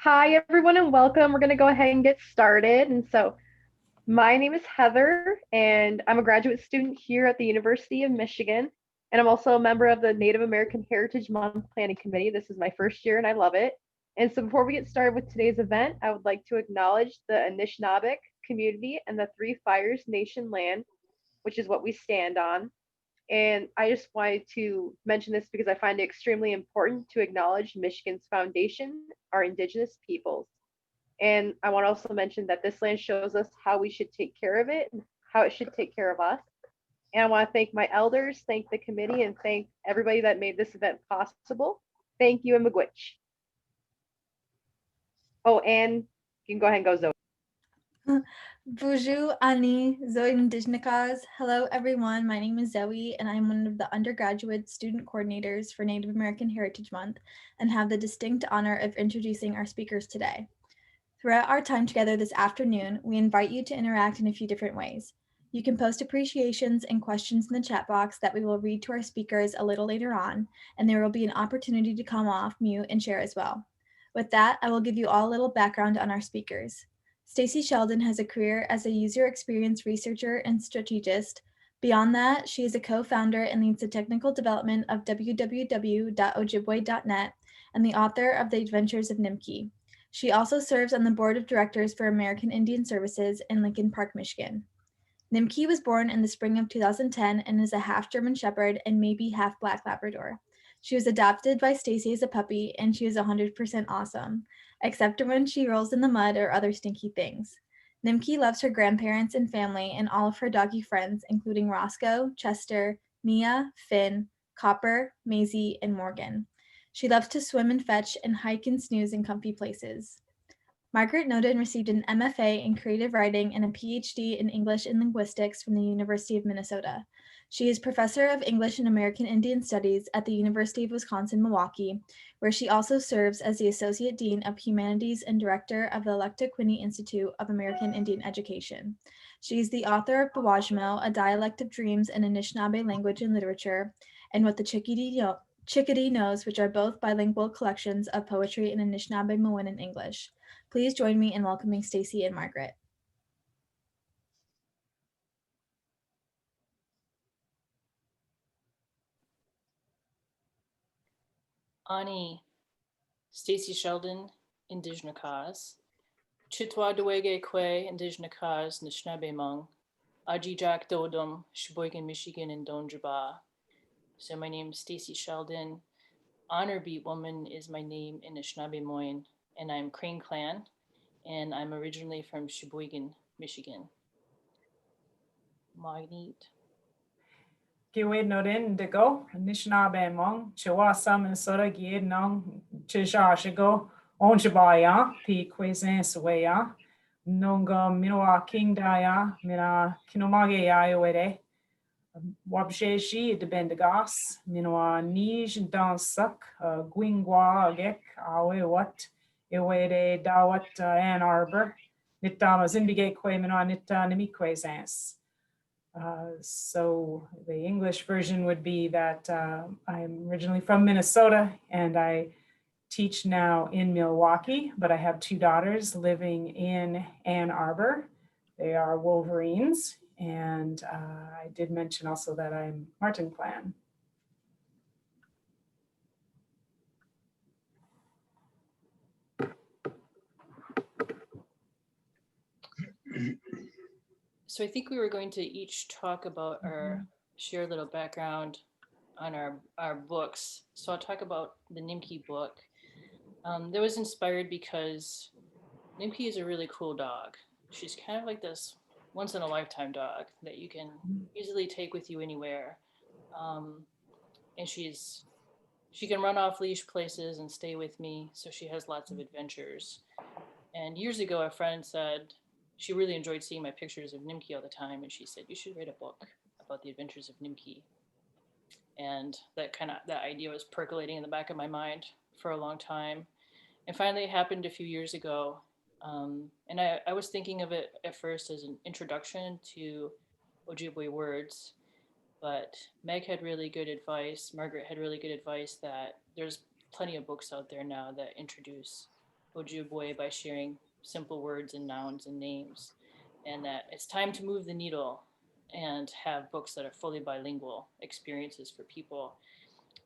Hi, everyone, and welcome. We're going to go ahead and get started. My name is Heather, and I'm a graduate student here at the University of Michigan. And I'm also a member of the Native American Heritage Month Planning Committee. This is my first year, and I love it. And so, before we get started with today's event, I would like to acknowledge the Anishinaabe community and the Three Fires Nation land, which is what we stand on. And I just wanted to mention this because I find it extremely important to acknowledge Michigan's foundation, our Indigenous peoples. And I want to also mention that this land shows us how we should take care of it and how it should take care of us. And I want to thank my elders, thank the committee, and thank everybody that made this event possible. Thank you, and Miigwech. Oh, and you can go ahead and go, Zoe. Bonjour, Ani, Zoe Ndijnikas. Hello, everyone. My name is Zoe, and I'm one of the undergraduate student coordinators for Native American Heritage Month and have the distinct honor of introducing our speakers today. Throughout our time together this afternoon, we invite you to interact in a few different ways. You can post appreciations and questions in the chat box that we will read to our speakers a little later on, and there will be an opportunity to come off mute and share as well. With that, I will give you all a little background on our speakers. Stacie Sheldon has a career as a user experience researcher and strategist. Beyond that, she is a co-founder and leads the technical development of www.ojibwe.net and the author of The Adventures of Nimkii. She also serves on the board of directors for American Indian Services in Lincoln Park, Michigan. Nimkii was born in the spring of 2010 and is a half German Shepherd and maybe half Black Labrador. She was adopted by Stacy as a puppy, and she is 100% awesome, except when she rolls in the mud or other stinky things. Nimkii loves her grandparents and family and all of her doggy friends, including Roscoe, Chester, Mia, Finn, Copper, Maisie, and Morgan. She loves to swim and fetch and hike and snooze in comfy places. Margaret Noodin received an MFA in creative writing and a PhD in English and linguistics from the University of Minnesota. She is professor of English and American Indian Studies at the University of Wisconsin-Milwaukee, where she also serves as the Associate Dean of Humanities and Director of the Electa Quinney Institute of American Indian Education. She is the author of Bewajmo, A Dialect of Dreams in Anishinaabe Language and Literature, and What the Chickadee Knows, which are both bilingual collections of poetry in Anishinaabemowin and English. Please join me in welcoming Stacy and Margaret. Ani, Stacie Sheldon, Indigenous, Chitwa Dwege Kwe, Indigenous, Nishnabemong, Ajijak Dodum, Sheboygan, Michigan, and Donjaba. So my name is Stacie Sheldon. Honor Beat Woman is my name in Anishinaabemowin, and I'm Crane Clan, and I'm originally from Sheboygan, Michigan. Magneet. Giwed Norin Dego, Anishinaabe Chihuahua, Minnesota, Gied Nong, Chishago, Onjabaya, P. Quezan Swaya, Nonga Minoa King Daya, Mina Kinomage Iowede, Wabsheshi, the Bendegas, Minoa Nij Dansak, Gwingwa Gek, Awe what, Ewede Dawat Ann Arbor, Nitama Zimbige Que Minoa Nita Nimiquezans. So the English version would be that I'm originally from Minnesota and I teach now in Milwaukee, but I have two daughters living in Ann Arbor. They are Wolverines. And I did mention also that I'm Martin Clan. So I think we were going to each talk about share a little background on our books. So I'll talk about the Nimkii book. That was inspired because Nimkii is a really cool dog. She's kind of like this once in a lifetime dog that you can easily take with you anywhere. And she can run off leash places and stay with me. So she has lots of adventures. And years ago, a friend said she really enjoyed seeing my pictures of Nimkii all the time. And she said, you should write a book about the adventures of Nimkii. And that idea was percolating in the back of my mind for a long time. And finally, it happened a few years ago. And I was thinking of it at first as an introduction to Ojibwe words, but Meg had really good advice, Margaret had really good advice that there's plenty of books out there now that introduce Ojibwe by sharing simple words and nouns and names, and that it's time to move the needle and have books that are fully bilingual experiences for people.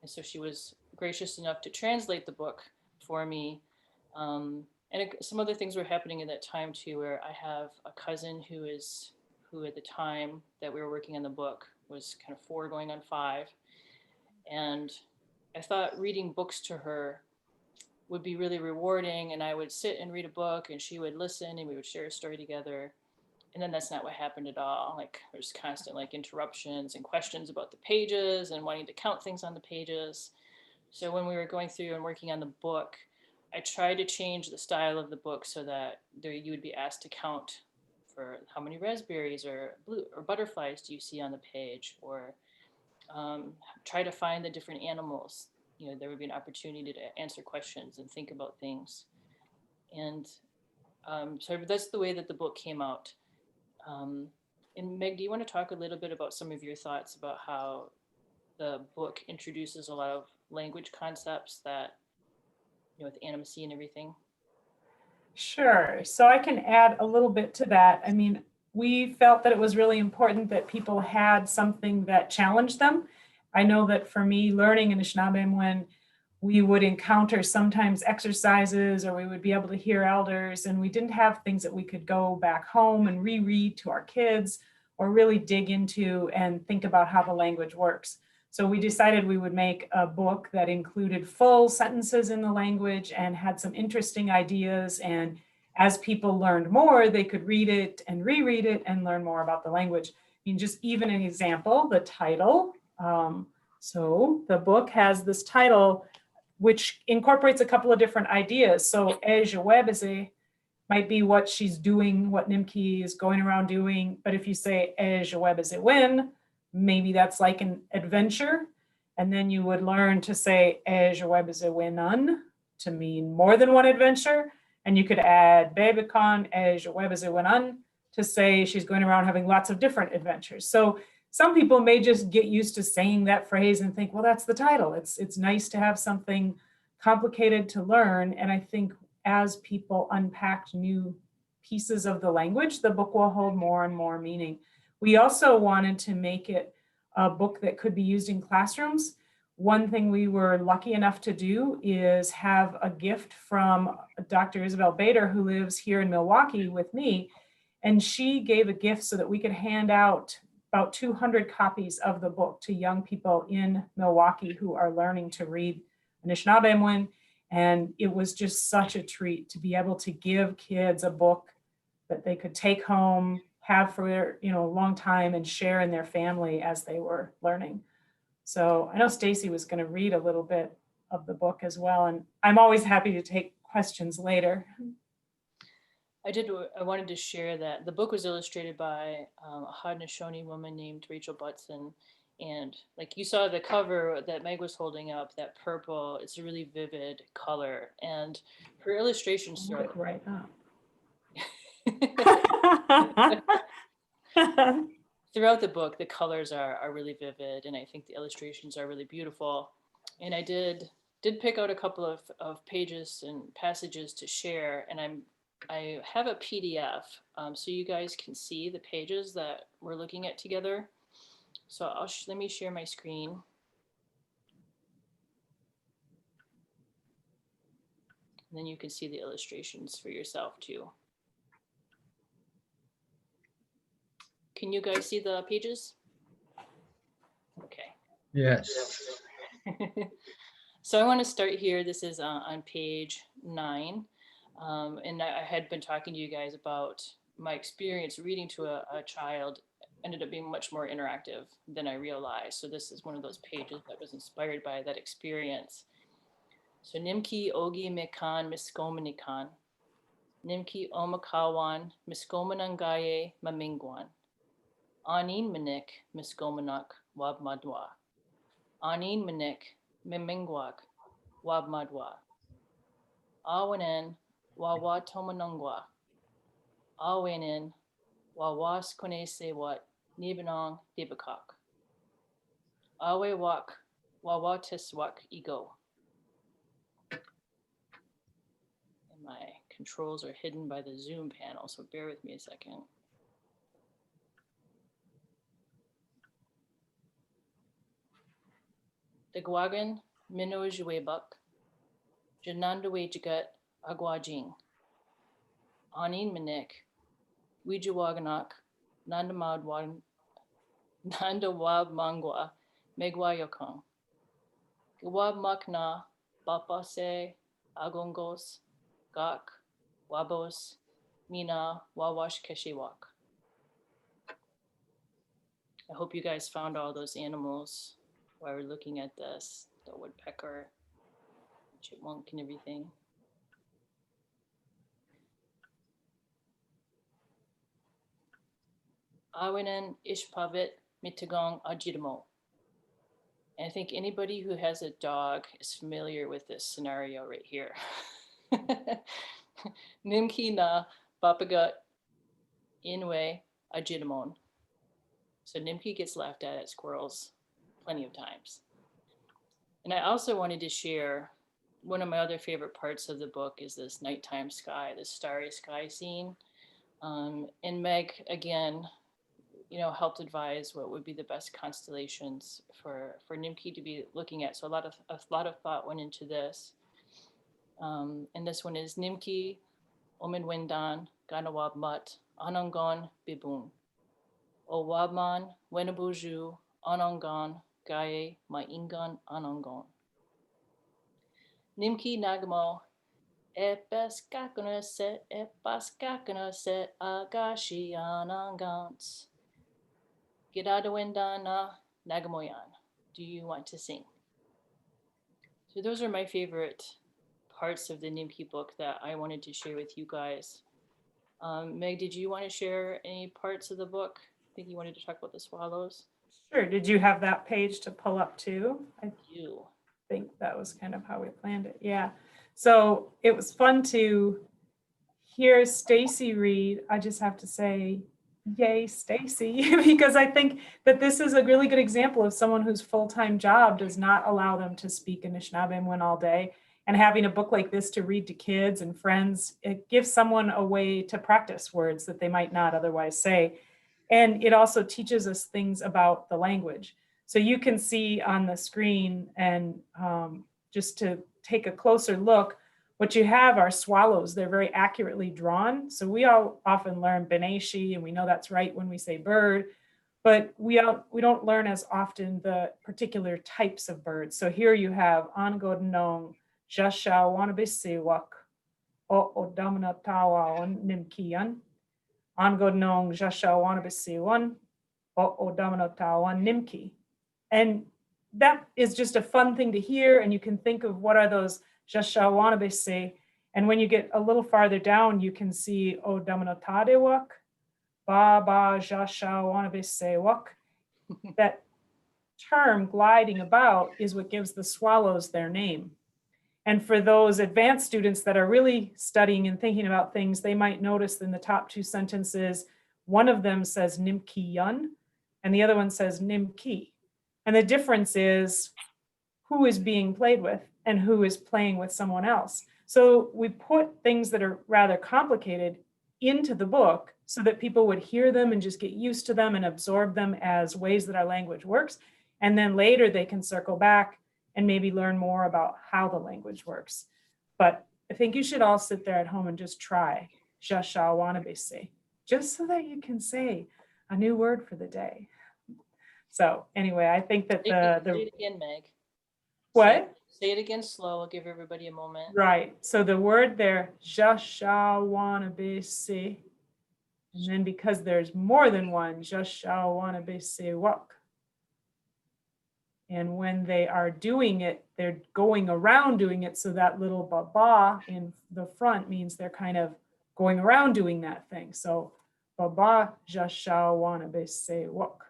And so she was gracious enough to translate the book for me. Some other things were happening at that time too, where I have a cousin who at the time that we were working on the book was kind of 4 going on 5. And I thought reading books to her would be really rewarding, and I would sit and read a book and she would listen and we would share a story together. And then that's not what happened at all. Like there's constant like interruptions and questions about the pages and wanting to count things on the pages. So when we were going through and working on the book, I tried to change the style of the book so that you would be asked to count for how many raspberries or butterflies do you see on the page, or try to find the different animals. You know, there would be an opportunity to answer questions and think about things. And so that's the way that the book came out. And Meg, do you want to talk a little bit about some of your thoughts about how the book introduces a lot of language concepts that, you know, with animacy and everything? Sure. So I can add a little bit to that. I mean, we felt that it was really important that people had something that challenged them. I know that for me, learning Anishinaabemowin, we would encounter sometimes exercises, or we would be able to hear elders, and we didn't have things that we could go back home and reread to our kids or really dig into and think about how the language works. So we decided we would make a book that included full sentences in the language and had some interesting ideas. And as people learned more, they could read it and reread it and learn more about the language. I mean, just even an example, the title. So the book has this title, which incorporates a couple of different ideas. So Ezhiwebizi might be what she's doing, what Nimkii is going around doing. But if you say Ezhiwebiziwinan, maybe that's like an adventure. And then you would learn to say Ezhiwebiziwinan to mean more than one adventure. And you could add Bebikaan-ezhiwebiziwinan to say she's going around having lots of different adventures. So some people may just get used to saying that phrase and think, well, that's the title. It's nice to have something complicated to learn. And I think as people unpack new pieces of the language, the book will hold more and more meaning. We also wanted to make it a book that could be used in classrooms. One thing we were lucky enough to do is have a gift from Dr. Isabel Bader, who lives here in Milwaukee with me. And she gave a gift so that we could hand out about 200 copies of the book to young people in Milwaukee who are learning to read Anishinaabemowin. And it was just such a treat to be able to give kids a book that they could take home, have for a long time, and share in their family as they were learning. So I know Stacy was going to read a little bit of the book as well, and I'm always happy to take questions later. I wanted to share that the book was illustrated by a Haudenosaunee woman named Rachel Butzin. And like you saw the cover that Meg was holding up, that purple, it's a really vivid color. And her illustrations throughout right up. Throughout the book, the colors are really vivid, and I think the illustrations are really beautiful. And I did pick out a couple of pages and passages to share, and I have a PDF, so you guys can see the pages that we're looking at together. So let me share my screen. And then you can see the illustrations for yourself too. Can you guys see the pages? Okay. Yes. So I want to start here. This is on page 9. And I had been talking to you guys about my experience reading to a child ended up being much more interactive than I realized. So this is one of those pages that was inspired by that experience. So Nimkii ogi mekan miskomanikan. Nimkii omakawan miskomanangaye mamingwan. Anin manik miskomanak wabmadwa. Anin manik mimingwak wabmadwa. Awanen wawa tomanungwa. Awanen wawas konese wat nibanong dibakak. Awe wak wawa tiswak ego. And my controls are hidden by the Zoom panel, so bear with me a second. Dagwagan Minojwebuk, Janandawejigat Agwajing, Anin Minik, Wijawaganak, Nandawab Mangwa, Megwayokong, Gawab Makna, Bapase, Agongos, Gak, Wabos, Mina, Wawash Keshiwak. I hope you guys found all those animals while we're looking at this, the woodpecker, chipmunk, and everything. Awinan Ishpavit Mitagong Ajidamo. And I think anybody who has a dog is familiar with this scenario right here. Nimkii na Bapagat Inwe Ajidamon. So Nimkii gets laughed at squirrels plenty of times. And I also wanted to share one of my other favorite parts of the book is this nighttime sky, this starry sky scene. And Meg, again, helped advise what would be the best constellations for Nimkii to be looking at. So a lot of thought went into this. And this one is Nimkii, Ominwendan, Ganawab Mut, Anongon Bibun. O Wabman, Wenabuju, Anongon, Gaye, Maingan, Anongon. Nimkii Nagamo, Epaskakana set, Agashi Anongans. Gidadawendana Nagamoyan. Do you want to sing? So those are my favorite parts of the Nimkii book that I wanted to share with you guys. Meg, did you want to share any parts of the book? I think you wanted to talk about the swallows. Sure. Did you have that page to pull up too? I do. Think that was kind of how we planned it. Yeah. So it was fun to hear Stacy read. I just have to say, yay, Stacy, because I think that this is a really good example of someone whose full-time job does not allow them to speak Anishinaabemowin all day. And having a book like this to read to kids and friends, it gives someone a way to practice words that they might not otherwise say. And it also teaches us things about the language. So you can see on the screen, and just to take a closer look, what you have are swallows. They're very accurately drawn. So we all often learn Beneshi, and we know that's right when we say bird, but we don't learn as often the particular types of birds. So here you have Angodnong, Jashawanabisiwak, O Damanatawa Nimkian, Angodnong, Jashawanabisiwan, O Damanatawa Nimkii. And that is just a fun thing to hear. And you can think of what are those Jashawanabisi. And when you get a little farther down, you can see O Damanatadewak, Ba Jashawanabisiwak. That term gliding about is what gives the swallows their name. And for those advanced students that are really studying and thinking about things, they might notice in the top two sentences, one of them says Nimkiian, and the other one says Nimkii. And the difference is who is being played with and who is playing with someone else. So we put things that are rather complicated into the book so that people would hear them and just get used to them and absorb them as ways that our language works. And then later they can circle back and maybe learn more about how the language works. But I think you should all sit there at home and just try Jashawanabisi, just so that you can say a new word for the day. So anyway, I think that Say it again, Meg. What? Say it again slow. I'll give everybody a moment. Right. So the word there, Jashawanabisi, and then because there's more than one, Jashawanabisiwak. And when they are doing it, they're going around doing it. So that little baba in the front means they're kind of going around doing that thing. So baba Jashawanabisiwak.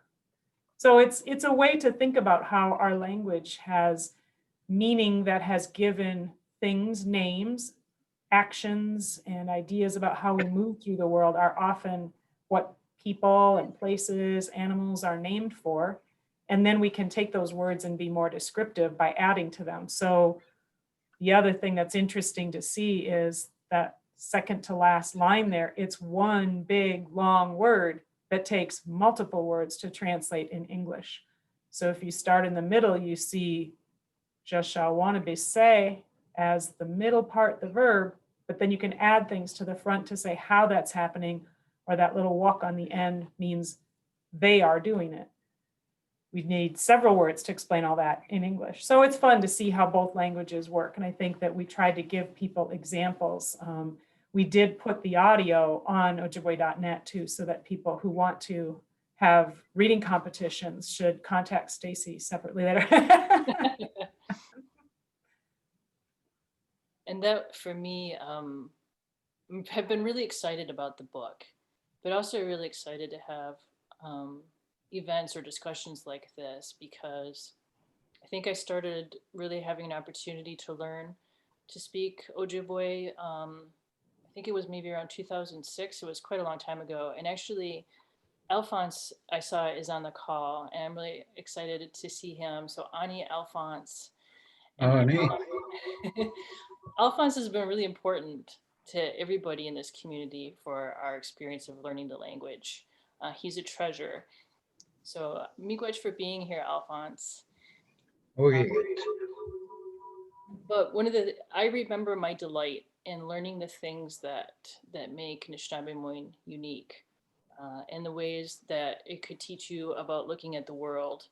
So it's a way to think about how our language has meaning that has given things names, actions, and ideas about how we move through the world are often what people and places, animals are named for. And then we can take those words and be more descriptive by adding to them. So the other thing that's interesting to see is that second to last line there, it's one big long word that takes multiple words to translate in English. So if you start in the middle, you see just shall wanna be say as the middle part, the verb, but then you can add things to the front to say how that's happening, or that little walk on the end means they are doing it. We need several words to explain all that in English. So it's fun to see how both languages work. And I think that we tried to give people examples. We did put the audio on Ojibwe.net too, so that people who want to have reading competitions should contact Stacy separately later. And that for me, have been really excited about the book, but also really excited to have events or discussions like this, because I think I started really having an opportunity to learn to speak Ojibwe. I think it was maybe around 2006. It was quite a long time ago. And actually, Alphonse, I saw, is on the call, and I'm really excited to see him. So Ani, Alphonse. And Alphonse has been really important to everybody in this community for our experience of learning the language. He's a treasure. So miigwech for being here, Alphonse. Okay. But I remember my delight in learning the things that make Anishinaabemowin unique, and the ways that it could teach you about looking at the world.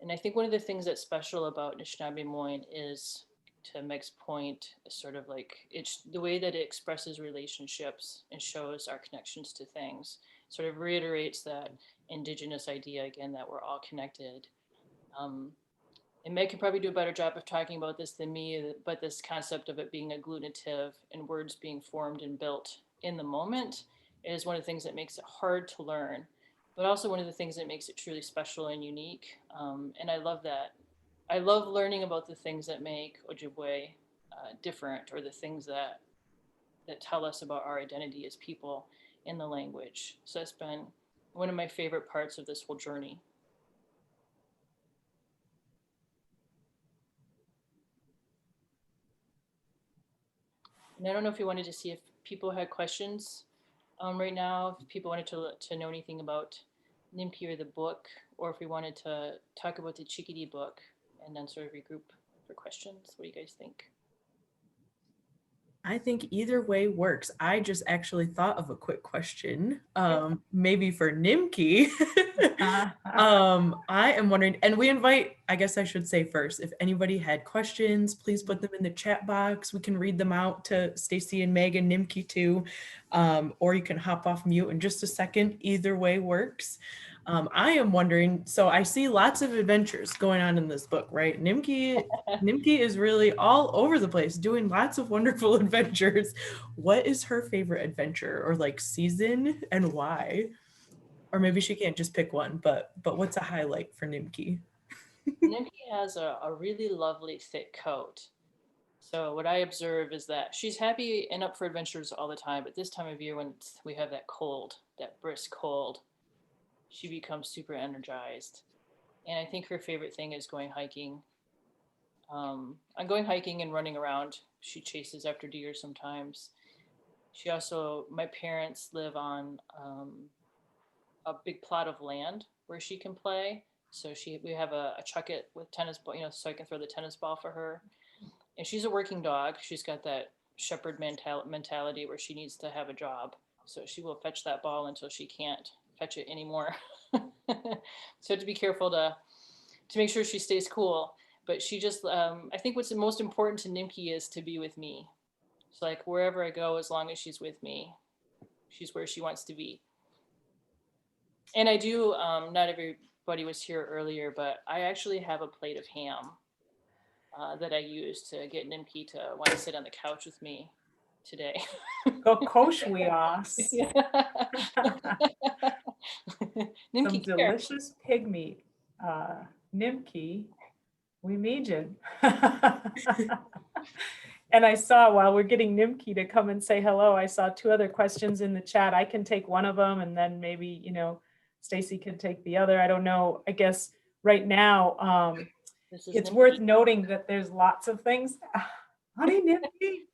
And I think one of the things that's special about Anishinaabemowin is, to Meg's point, is sort of like it's the way that it expresses relationships and shows our connections to things. Sort of reiterates that Indigenous idea again, that we're all connected. And Meg can probably do a better job of talking about this than me, but this concept of it being agglutinative and words being formed and built in the moment is one of the things that makes it hard to learn, but also one of the things that makes it truly special and unique. And I love that. I love learning about the things that make Ojibwe different, or the things that tell us about our identity as people in the language. So it's been one of my favorite parts of this whole journey. And I don't know if you wanted to see if people had questions right now, if people wanted to know anything about Nimkii or the book, or if we wanted to talk about the Chickadee book and then sort of regroup for questions. What do you guys think? I think either way works. I just actually thought of a quick question, maybe for Nimkii. I am wondering, and we invite, I guess I should say first, if anybody had questions, please put them in the chat box. We can read them out to Stacy and Meg and Nimkii too, or you can hop off mute in just a second. Either way works. I am wondering, so I see lots of adventures going on in this book, right? Nimkii is really all over the place, doing lots of wonderful adventures. What is her favorite adventure, or like season, and why? Or maybe she can't just pick one, but what's a highlight for Nimkii? Nimkii has a really lovely thick coat. So what I observe is that she's happy and up for adventures all the time, but this time of year when we have that cold, that brisk cold, she becomes super energized. And I think her favorite thing is going hiking. I'm going hiking and running around. She chases after deer sometimes. She also, my parents live on a big plot of land where she can play. So we have a chucket with tennis ball, so I can throw the tennis ball for her. And she's a working dog. She's got that shepherd mentality where she needs to have a job. So she will fetch that ball until she can't fetch it anymore. So to be careful to make sure she stays cool. But she just, I think what's the most important to Nimkii is to be with me. It's like wherever I go, as long as she's with me, she's where she wants to be. And I do, not everybody was here earlier, but I actually have a plate of ham that I use to get Nimkii to want to sit on the couch with me today. Kokoswias. Some Nimkii, delicious pig meat. Nimkii, we meejin. And I saw, while we're getting Nimkii to come and say hello, I saw two other questions in the chat. I can take one of them, and then maybe, Stacy can take the other. I don't know. I guess right now, it's worth noting that there's lots of things. Honey Nimkii.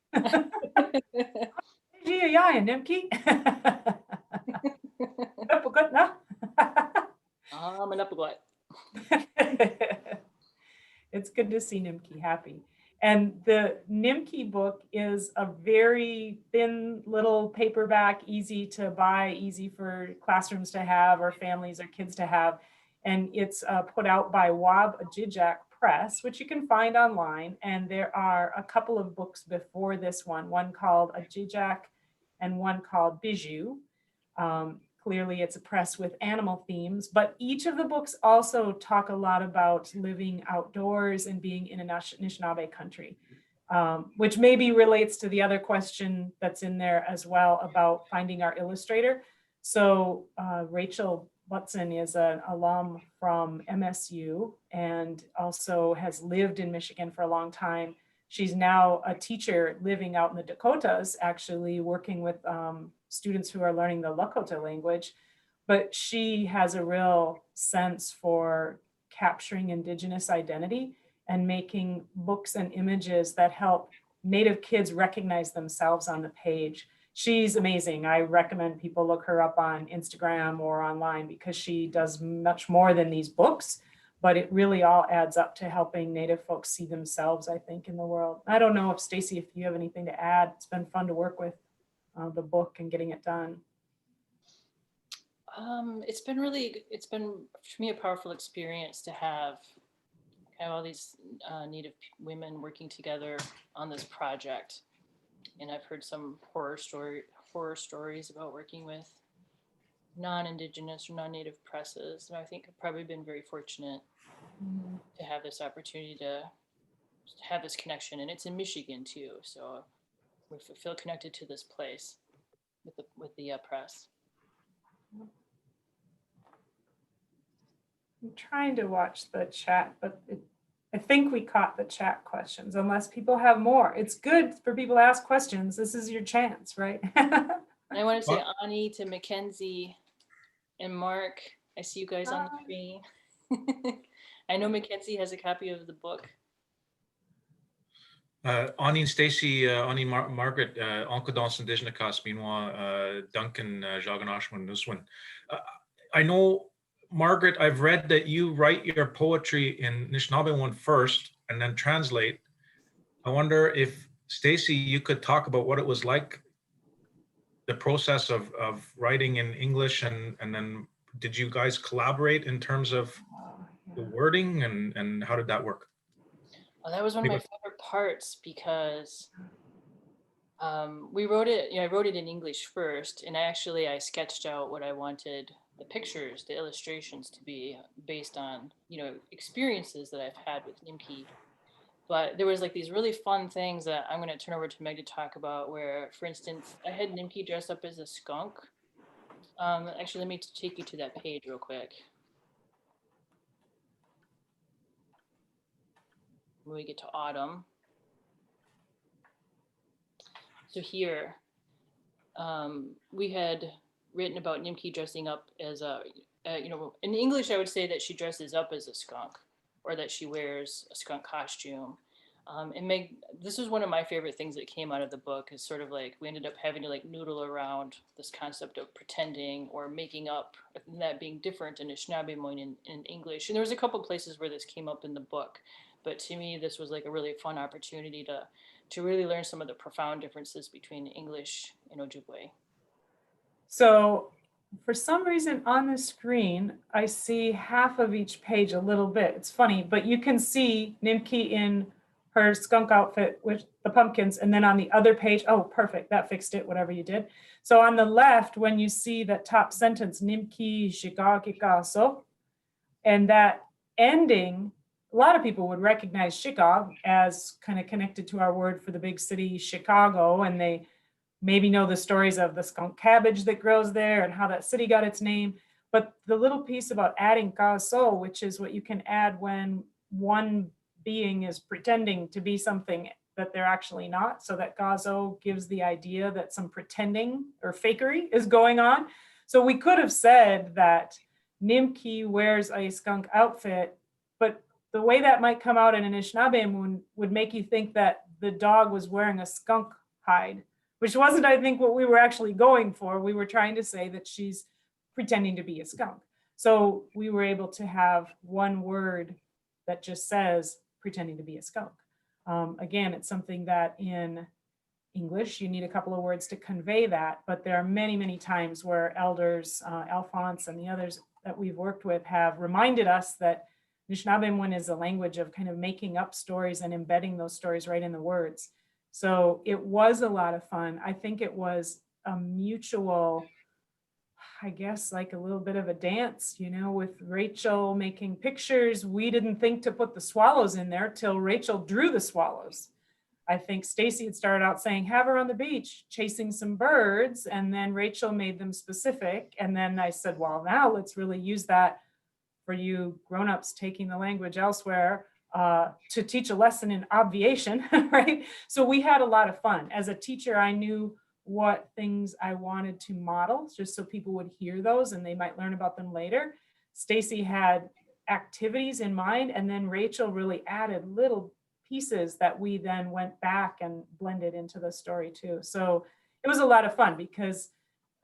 Gijigijigaaneshiinh Nimkii. It's good to see Nimkii happy. And the Nimkii book is a very thin little paperback, easy to buy, easy for classrooms to have or families or kids to have. And it's put out by Wab-a-Jijak Press, which you can find online. And there are a couple of books before this one called A Jijak and one called Bijou. Clearly it's a press with animal themes, but each of the books also talk a lot about living outdoors and being in Anishinaabe country, which maybe relates to the other question that's in there as well about finding our illustrator. So Rachel Butzin is an alum from MSU and also has lived in Michigan for a long time. She's now a teacher living out in the Dakotas, actually working with students who are learning the Lakota language, but she has a real sense for capturing Indigenous identity and making books and images that help Native kids recognize themselves on the page. She's amazing. I recommend people look her up on Instagram or online because she does much more than these books, but it really all adds up to helping Native folks see themselves, I think, in the world. I don't know if Stacy, if you have anything to add. It's been fun to work with the book and getting it done. It's been for me a powerful experience to have all these Native women working together on this project. And I've heard some horror stories about working with non-Indigenous or non-Native presses. And I think I've probably been very fortunate to have this opportunity to have this connection. And it's in Michigan too. So we feel connected to this place with the press. I'm trying to watch the chat, but I think we caught the chat questions, unless people have more. It's good for people to ask questions. This is your chance, right? And I want to say Ani to Mackenzie and Mark. I see you guys on the screen. I know Mackenzie has a copy of the book. Ani and Stacy, Ani Margaret, Uncle Dawson Dijnakas, meanwhile, Duncan Jaganashwan Nuswin. I know, Margaret, I've read that you write your poetry in Anishinaabemowin first and then translate. I wonder if, Stacy, you could talk about what it was like, the process of writing in English, and then did you guys collaborate in terms of the wording, and how did that work? Well, that was one of my favorite parts because we wrote it, I wrote it in English first, and I sketched out what I wanted the pictures, the illustrations to be based on, experiences that I've had with Nimkii. But there was like these really fun things that I'm going to turn over to Meg to talk about where, for instance, I had Nimkii dress up as a skunk. Actually, let me take you to that page real quick. When we get to autumn. So here, we had written about Nimkii dressing up as in English, I would say that she dresses up as a skunk or that she wears a skunk costume. And Meg, this is one of my favorite things that came out of the book is sort of like, we ended up having to like noodle around this concept of pretending or making up, and that being different in Anishinaabemowin in English. And there was a couple places where this came up in the book, but to me, this was like a really fun opportunity to really learn some of the profound differences between English and Ojibwe. So for some reason on the screen, I see half of each page a little bit. It's funny, but you can see Nimkii in her skunk outfit with the pumpkins. And then on the other page, oh, perfect, that fixed it, whatever you did. So on the left, when you see that top sentence, Nimkii Gijigijigaaneshiinh, and that ending, a lot of people would recognize Chicago as kind of connected to our word for the big city, Chicago, and they maybe know the stories of the skunk cabbage that grows there and how that city got its name. But the little piece about adding kaso, which is what you can add when one being is pretending to be something that they're actually not. So that kaso gives the idea that some pretending or fakery is going on. So we could have said that Nimkii wears a skunk outfit, but the way that might come out in Anishinaabemowin would make you think that the dog was wearing a skunk hide, which wasn't, I think, what we were actually going for. We were trying to say that she's pretending to be a skunk. So we were able to have one word that just says pretending to be a skunk. Again, it's something that in English, you need a couple of words to convey that, but there are many, many times where elders, Alphonse and the others that we've worked with have reminded us that Anishinaabemowin is a language of kind of making up stories and embedding those stories right in the words. So it was a lot of fun. I think it was a mutual, I guess, like a little bit of a dance, you know, with Rachel making pictures. We didn't think to put the swallows in there till Rachel drew the swallows. I think Stacy had started out saying, have her on the beach, chasing some birds. And then Rachel made them specific. And then I said, well, now let's really use that for you grownups taking the language elsewhere to teach a lesson in obviation, right? So we had a lot of fun. As a teacher, I knew what things I wanted to model, just so people would hear those and they might learn about them later. Stacy had activities in mind, and then Rachel really added little pieces that we then went back and blended into the story too. So it was a lot of fun because,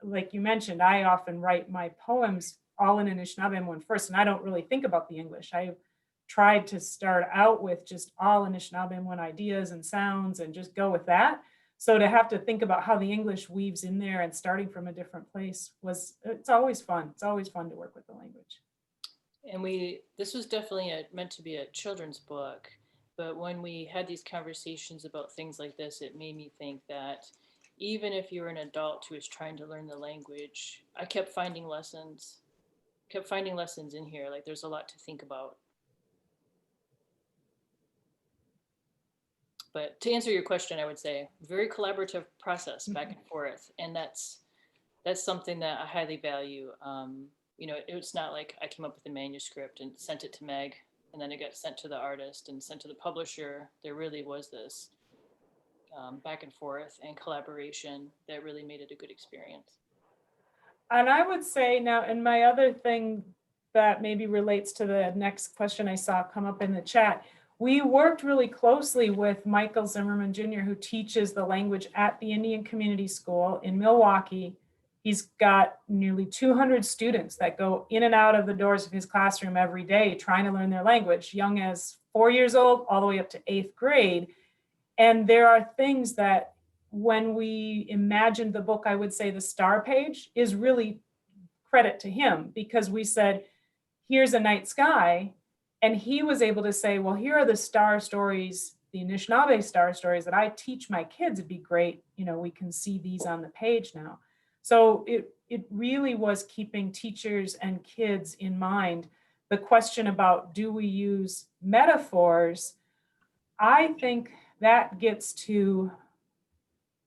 like you mentioned, I often write my poems all in Anishinaabemowin first, and I don't really think about the English. I've tried to start out with just all Anishinaabemowin ideas and sounds and just go with that. So to have to think about how the English weaves in there and starting from a different place it's always fun. It's always fun to work with the language. And this was definitely meant to be a children's book, but when we had these conversations about things like this, it made me think that even if you're an adult who is trying to learn the language, I kept finding lessons in here. Like there's a lot to think about. But to answer your question, I would say very collaborative process back and forth. And that's something that I highly value. You know, it's not like I came up with a manuscript and sent it to Meg, and then it got sent to the artist and sent to the publisher. There really was this back and forth and collaboration that really made it a good experience. And I would say now, and my other thing that maybe relates to the next question I saw come up in the chat, we worked really closely with Michael Zimmerman Jr., who teaches the language at the Indian Community School in Milwaukee. He's got nearly 200 students that go in and out of the doors of his classroom every day trying to learn their language, young as 4 years old, all the way up to 8th grade. And there are things that when we imagined the book, I would say the star page is really credit to him, because we said, here's a night sky. And he was able to say, well, here are the star stories, the Anishinaabe star stories that I teach my kids. It'd be great, you know, we can see these on the page now. So it really was keeping teachers and kids in mind. The question about, do we use metaphors? I think that gets to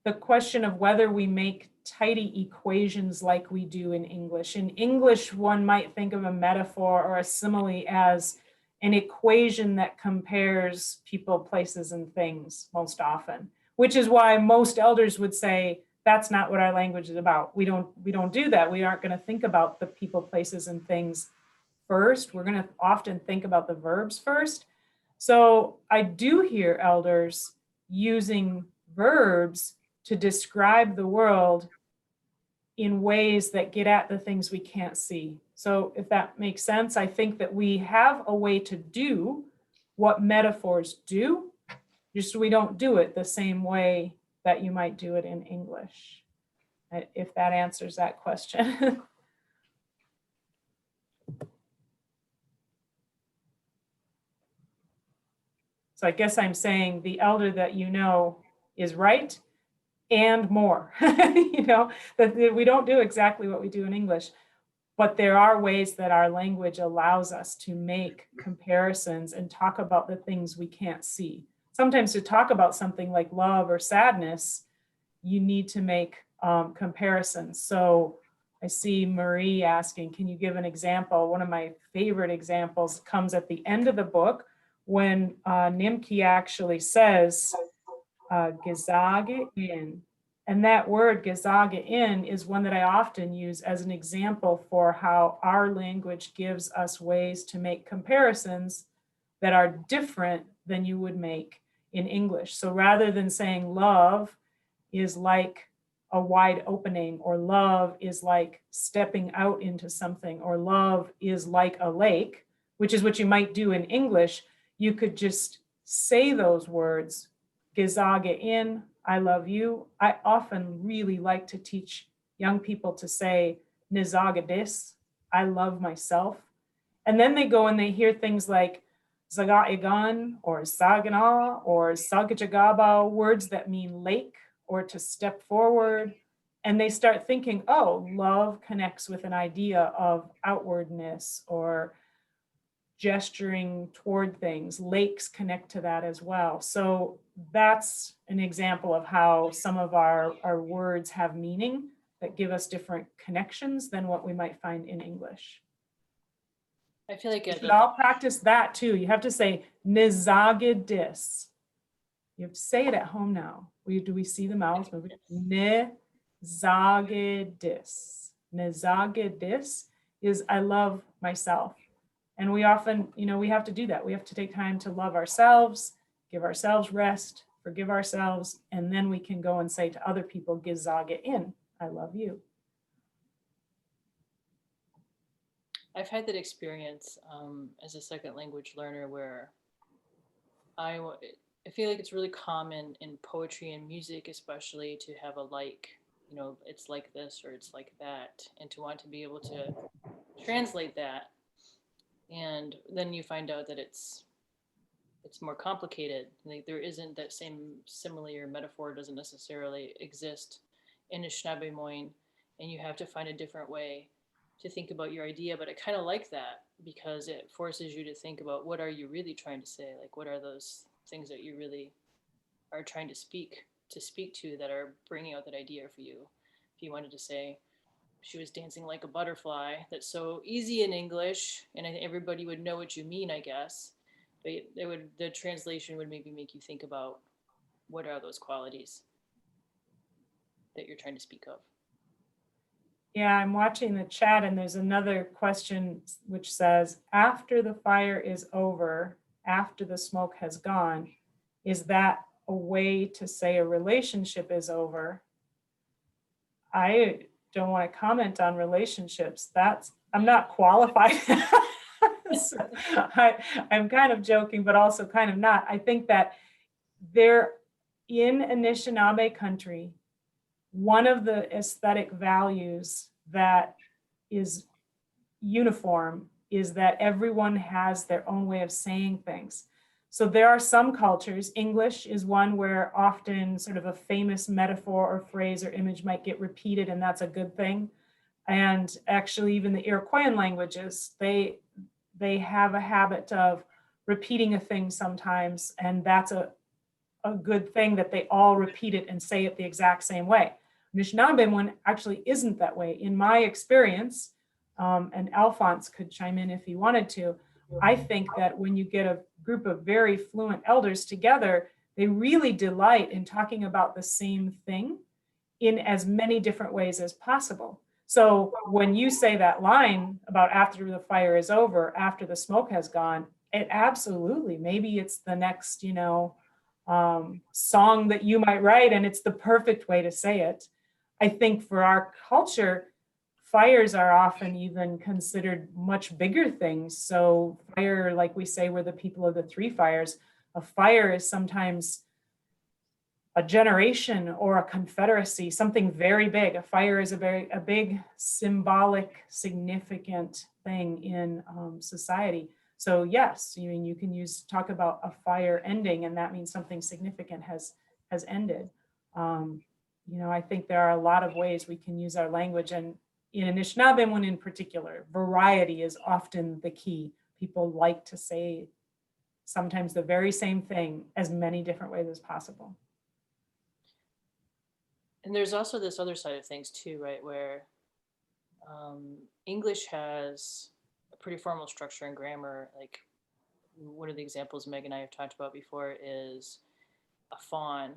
the question of whether we make tidy equations like we do in English. In English, one might think of a metaphor or a simile as an equation that compares people, places, and things most often, which is why most elders would say, that's not what our language is about. We don't do that. We aren't going to think about the people, places, and things first. We're going to often think about the verbs first. So I do hear elders using verbs to describe the world in ways that get at the things we can't see. So if that makes sense, I think that we have a way to do what metaphors do, just we don't do it the same way that you might do it in English, if that answers that question. So I guess I'm saying the elder that you know is right and more, you know, that we don't do exactly what we do in English, but there are ways that our language allows us to make comparisons and talk about the things we can't see. Sometimes to talk about something like love or sadness, you need to make comparisons. So I see Marie asking, can you give an example? One of my favorite examples comes at the end of the book when Nimkii actually says, Gijigijigaaneshiinh. And that word Gijigijigaaneshiinh is one that I often use as an example for how our language gives us ways to make comparisons that are different than you would make in English. So rather than saying love is like a wide opening, or love is like stepping out into something, or love is like a lake, which is what you might do in English. You could just say those words, Gijigijigaaneshiinh, I love you. I often really like to teach young people to say Chickadees, I love myself. And then they go and they hear things like Zagaigan or Sagana or Sagajagaba, words that mean lake or to step forward. And they start thinking, oh, love connects with an idea of outwardness or gesturing toward things. Lakes connect to that as well. So that's an example of how some of our words have meaning that give us different connections than what we might find in English. I feel like You should all practice that too. You have to say Chickadees. You have to say it at home now. Do we see the mouths moving? Chickadees. Chickadees is I love myself. And we often, we have to do that. We have to take time to love ourselves, give ourselves rest, forgive ourselves, and then we can go and say to other people, Gijigijigaaneshiinh, I love you. I've had that experience as a second language learner where I feel like it's really common in poetry and music, especially, to have a like, it's like this or it's like that, and to want to be able to translate that. And then you find out that it's more complicated. Like, there isn't that same simile or metaphor doesn't necessarily exist in Anishinaabemowin, and you have to find a different way to think about your idea. But I kind of like that because it forces you to think about what are you really trying to say? Like, what are those things that you really are trying to speak to that are bringing out that idea for you? If you wanted to say, she was dancing like a butterfly, that's so easy in English, and I think everybody would know what you mean, I guess. But the translation would maybe make you think about what are those qualities that you're trying to speak of. Yeah, I'm watching the chat and there's another question which says, after the fire is over, after the smoke has gone, is that a way to say a relationship is over? I don't want to comment on relationships. I'm not qualified. So I'm kind of joking, but also kind of not. I think that in Anishinaabe country, one of the aesthetic values that is uniform is that everyone has their own way of saying things. So there are some cultures, English is one where often sort of a famous metaphor or phrase or image might get repeated, and that's a good thing. And actually even the Iroquoian languages, they have a habit of repeating a thing sometimes, and that's a good thing that they all repeat it and say it the exact same way. Anishinaabemowin actually isn't that way. In my experience, and Alphonse could chime in if he wanted to, I think that when you get a group of very fluent elders together, they really delight in talking about the same thing in as many different ways as possible. So when you say that line about after the fire is over, after the smoke has gone, it absolutely, maybe it's the next, song that you might write, and it's the perfect way to say it. I think for our culture, fires are often even considered much bigger things. So fire, like we say, we're the people of the three fires. A fire is sometimes a generation or a confederacy, something very big. A fire is a big symbolic, significant thing in society. So yes, you can talk about a fire ending, and that means something significant has ended. I think there are a lot of ways we can use our language, and in Anishinaabemowin in particular, variety is often the key. People like to say sometimes the very same thing as many different ways as possible. And there's also this other side of things too, right, where English has a pretty formal structure and grammar. Like, one of the examples Meg and I have talked about before is a fawn.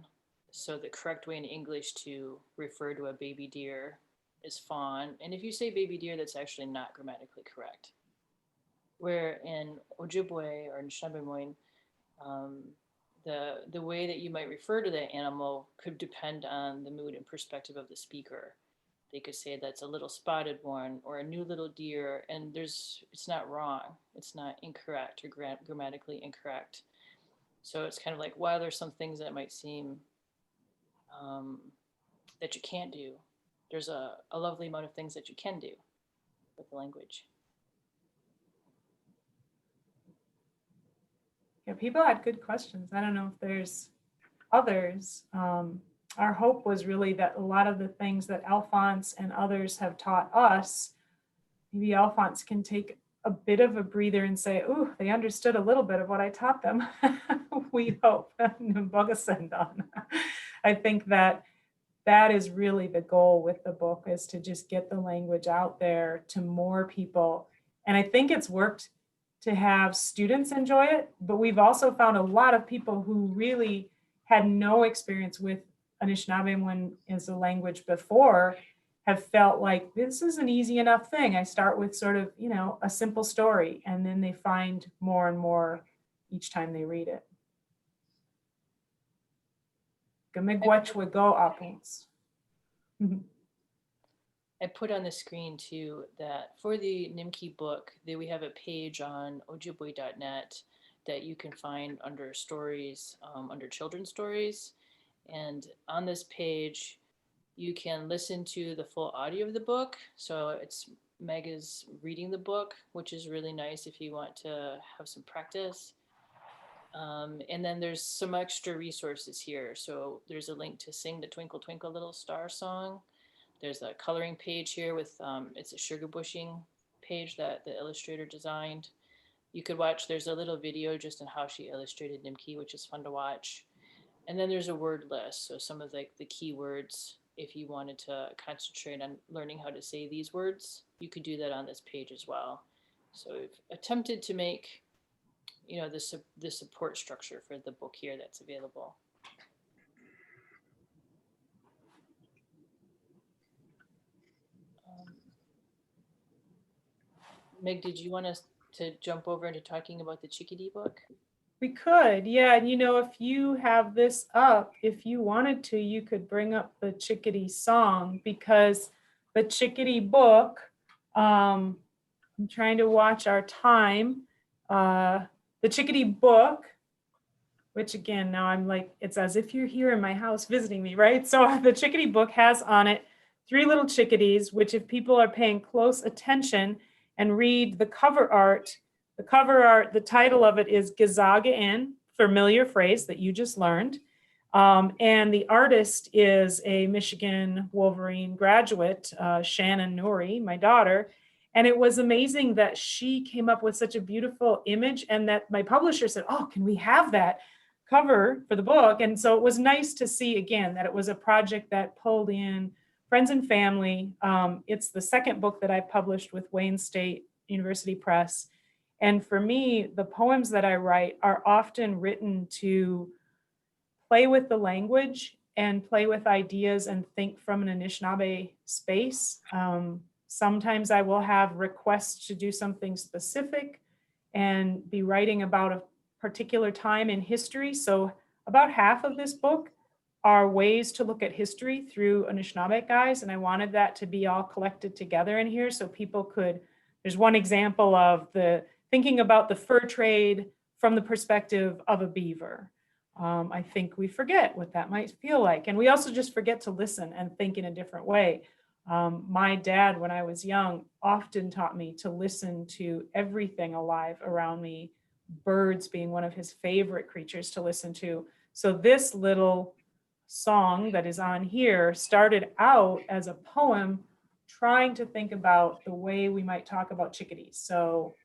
So the correct way in English to refer to a baby deer is fawn. And if you say baby deer, that's actually not grammatically correct. Where in Ojibwe or Anishinaabemowin, the way that you might refer to that animal could depend on the mood and perspective of the speaker. They could say that's a little spotted one or a new little deer, and it's not wrong. It's not incorrect or grammatically incorrect. So it's kind of like, while there's some things that might seem that you can't do, there's a lovely amount of things that you can do with the language. Yeah, people had good questions. I don't know if there's others. Our hope was really that a lot of the things that Alphonse and others have taught us, maybe Alphonse can take a bit of a breather and say, "Ooh, they understood a little bit of what I taught them." We hope. I think that is really the goal with the book, is to just get the language out there to more people. And I think it's worked to have students enjoy it, but we've also found a lot of people who really had no experience with Anishinaabemowin as a language before have felt like this is an easy enough thing. I start with sort of, a simple story, and then they find more and more each time they read it. I put on the screen too that for the Nimkii book, we have a page on ojibwe.net that you can find under stories, under children's stories. And on this page, you can listen to the full audio of the book. So Meg is reading the book, which is really nice if you want to have some practice. And then there's some extra resources here. So there's a link to sing the Twinkle Twinkle Little Star song. There's a coloring page here with, it's a sugar bushing page that the illustrator designed. You could watch, there's a little video just on how she illustrated Nimkii, which is fun to watch. And then there's a word list. So some of the key words, if you wanted to concentrate on learning how to say these words, you could do that on this page as well. So we've attempted to make, the support structure for the book here that's available. Meg, did you want us to jump over into talking about the Chickadee book? We could, yeah. And if you have this up, if you wanted to, you could bring up the Chickadee song, because the Chickadee book, I'm trying to watch our time. The Chickadee book, which again, now I'm like, it's as if you're here in my house visiting me, right? So the Chickadee book has on it 3 little chickadees, which if people are paying close attention and read the cover art, the title of it is Gijigijigaaneshiinh, familiar phrase that you just learned. And the artist is a Michigan Wolverine graduate, Shannon Noori, my daughter. And it was amazing that she came up with such a beautiful image, and that my publisher said, "Oh, can we have that cover for the book?" And so it was nice to see again that it was a project that pulled in friends and family. It's the second book that I published with Wayne State University Press. And for me, the poems that I write are often written to play with the language and play with ideas and think from an Anishinaabe space. Sometimes I will have requests to do something specific and be writing about a particular time in history. So about half of this book are ways to look at history through Anishinaabe eyes. And I wanted that to be all collected together in here so people could, there's one example of thinking about the fur trade from the perspective of a beaver. I think we forget what that might feel like. And we also just forget to listen and think in a different way. My dad, when I was young, often taught me to listen to everything alive around me, birds being one of his favorite creatures to listen to. So this little song that is on here started out as a poem trying to think about the way we might talk about chickadees. So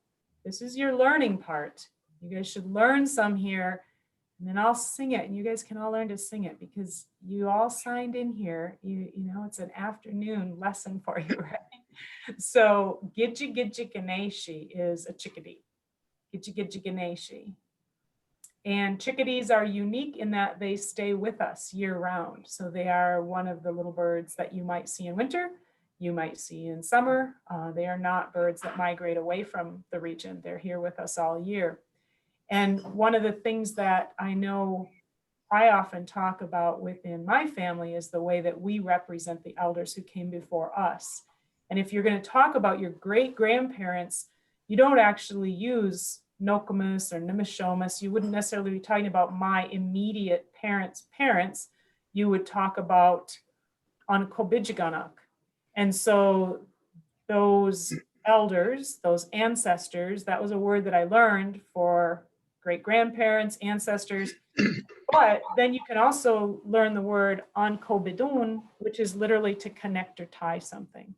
this is your learning part. You guys should learn some here, and then I'll sing it, and you guys can all learn to sing it because you all signed in here. You know, it's an afternoon lesson for you, right? So Gijigijigaaneshiinh is a chickadee. Gijigijigaaneshiinh. And chickadees are unique in that they stay with us year round. So they are one of the little birds that you might see in winter, you might see in summer. They are not birds that migrate away from the region. They're here with us all year. And one of the things that I know I often talk about within my family is the way that we represent the elders who came before us. And if you're going to talk about your great grandparents, you don't actually use Nokomis or Nimishomis. You wouldn't necessarily be talking about my immediate parents' parents. You would talk about Onkobijaganak. And so those elders, those ancestors, that was a word that I learned for great grandparents, ancestors. But then you can also learn the word Onkobidun, which is literally to connect or tie something.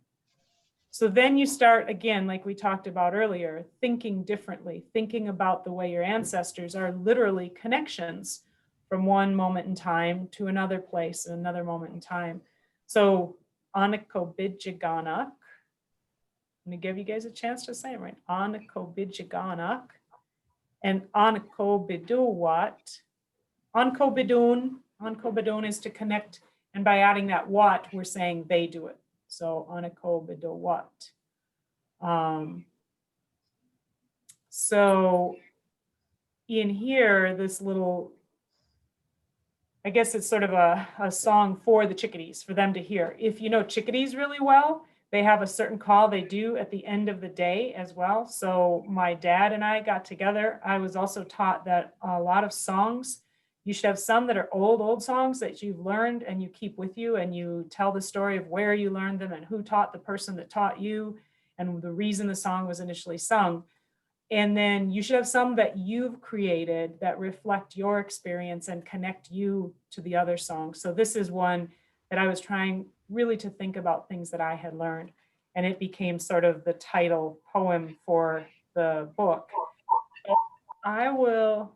So then you start, again, like we talked about earlier, thinking differently, thinking about the way your ancestors are literally connections from one moment in time to another place and another moment in time. So Onkobijaganak, I'm going to give you guys a chance to say it right. Onkobijaganak and Onkobiduwat. Onkobidun is to connect, and by adding that what, we're saying they do it. So Onkobiduwat. So in here, this little, I guess it's sort of a song for the Chickadees, for them to hear. If you know Chickadees really well, they have a certain call they do at the end of the day as well. So my dad and I got together. I was also taught that a lot of songs, you should have some that are old songs that you've learned and you keep with you, and you tell the story of where you learned them and who taught the person that taught you and the reason the song was initially sung. And then you should have some that you've created that reflect your experience and connect you to the other songs. So this is one that I was trying really to think about things that I had learned, and it became sort of the title poem for the book. So I will